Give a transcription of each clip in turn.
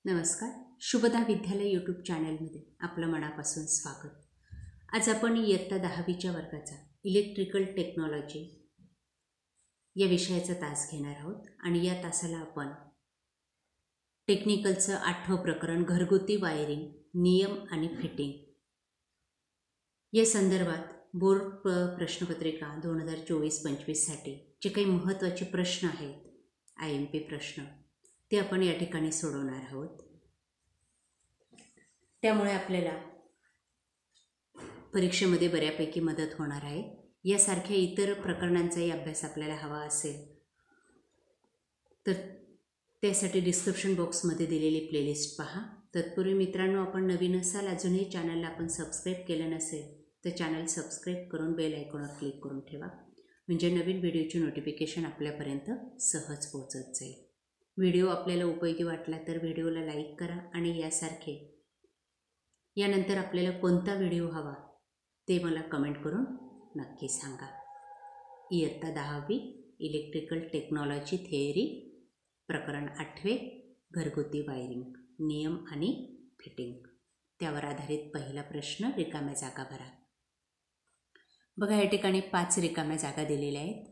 नमस्कार. शुभदा विद्यालय यूट्यूब चॅनलमध्ये आपलं मनापासून स्वागत. आज आपण इयत्ता 10वीच्या वर्गाचा इलेक्ट्रिकल टेक्नॉलॉजी या विषयाचा तास घेणार आहोत आणि या तासाला आपण टेक्निकलचं 8वं प्रकरण घरगुती वायरिंग, नियम आणि फिटिंग या संदर्भात बोर्ड प्रश्नपत्रिका 2024-25साठी जे काही महत्त्वाचे प्रश्न आहेत, IMP प्रश्न, ते आपण या ठिकाणी सोडवणार आहोत. त्यामुळे आपल्याला परीक्षेमध्ये बऱ्यापैकी मदत होणार आहे. यासारख्या इतर प्रकरणांचाही अभ्यास आपल्याला हवा असेल तर त्यासाठी डिस्क्रिप्शन बॉक्समध्ये दिलेली प्लेलिस्ट पहा. तत्पूर्वी मित्रांनो, आपण नवीन असाल, अजूनही चॅनलला आपण सबस्क्राईब केलं नसेल तर चॅनल सबस्क्राईब करून बेल आयकॉनवर क्लिक करून ठेवा, म्हणजे नवीन व्हिडिओची नोटिफिकेशन आपल्यापर्यंत सहज पोहोचत जाईल. व्हिडिओ आपल्याला उपयोगी वाटला तर व्हिडिओला लाईक करा आणि यानंतर आपल्याला कोणता व्हिडिओ हवा ते मला कमेंट करून नक्की सांगा. इयत्ता 10वी इलेक्ट्रिकल टेक्नॉलॉजी थिअरी प्रकरण 8वे घरगुती वायरिंग, नियम आणि फिटिंग, त्यावर आधारित पहिला प्रश्न. रिकाम्या जागा भरा. बघा, या ठिकाणी 5 रिकाम्या जागा दिलेल्या आहेत,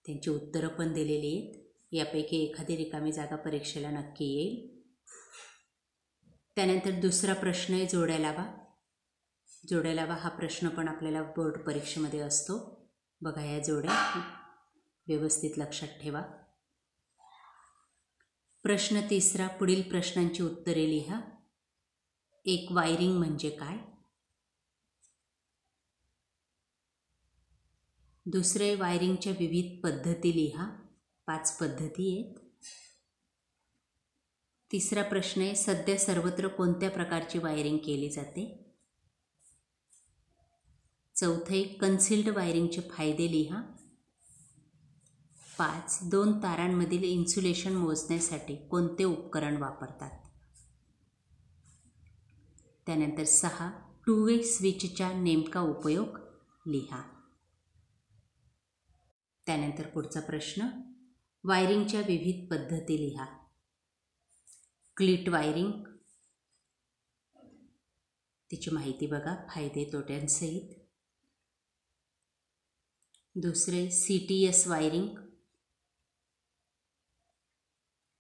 त्यांची उत्तरं पण दिलेली आहेत. यापैकी एखादी रिकामी जागा परीक्षेला नक्की येईल. त्यानंतर दुसरा प्रश्न आहे जोड्या लावा. जोड्या लावा हा प्रश्न पण आपल्याला बोर्ड परीक्षेमध्ये असतो. बघा, या जोड्या व्यवस्थित लक्षात ठेवा. प्रश्न तिसरा, पुढील प्रश्नांची उत्तरे लिहा. एक, वायरिंग म्हणजे काय? दुसरे, वायरिंगच्या विविध पद्धती लिहा. 5 पद्धती आहेत. तिसरा प्रश्न आहे, सध्या सर्वत्र कोणत्या प्रकारची वायरिंग केली जाते? चौथे, कन्सिल्ड वायरिंगचे फायदे लिहा. 5, 2 तारांमधील इन्सुलेशन मोजण्यासाठी कोणते उपकरण वापरतात? त्यानंतर 6, 2 वे स्विचचा नेमका उपयोग लिहा. त्यानंतर पुढचा प्रश्न, वायरिंगच्या विविध पद्धती लिहा. क्लिट वायरिंग, तिची माहिती बघा फायदे तोट्यांसहित. दुसरे, CTS वायरिंग,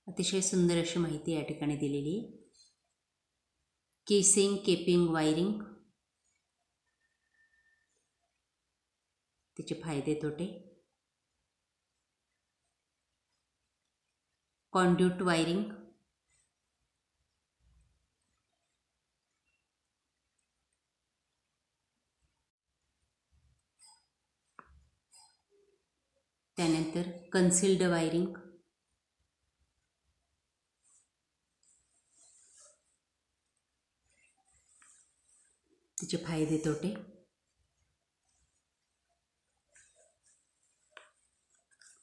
अतिशय सुंदर अशी माहिती या ठिकाणी दिलेली आहे. केसिंग केपिंग वायरिंग, तिचे फायदे तोटे. कॉन्ड्यूट वायरिंग, त्यानंतर कन्सिल्ड वायरिंग, तिचे फायदे तोटे.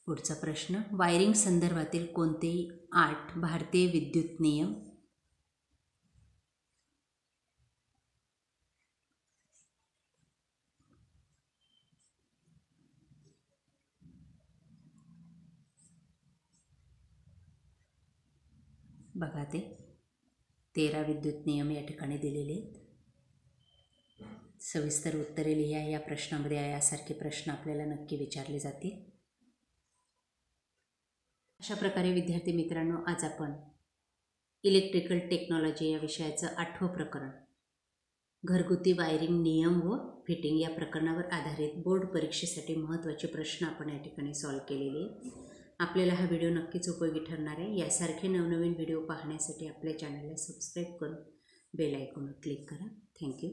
पुढचा प्रश्न, वायरिंग संदर्भातील कोणतेही 8 भारतीय विद्युत नियम? बघा, ते 13 विद्युत नियम या ठिकाणी दिलेले आहेत. सविस्तर उत्तरे लिहा. या प्रश्नामध्ये यासारखे प्रश्न आपल्याला नक्की विचारले जातील. अशा प्रकारे विद्यार्थी मित्रांनो, आज आपण इलेक्ट्रिकल टेक्नॉलॉजी या विषयाचं 8वं प्रकरण घरगुती वायरिंग, नियम व फिटिंग या प्रकरणावर आधारित बोर्ड परीक्षेसाठी महत्त्वाचे प्रश्न आपण या ठिकाणी सॉल्व्ह केलेले आहेत. आपल्याला हा व्हिडिओ नक्कीच उपयोगी ठरणार आहे. यासारखे नवनवीन व्हिडिओ पाहण्यासाठी आपल्या चॅनलला सबस्क्राईब करून बेल आयकॉनवर क्लिक करा. थँक्यू.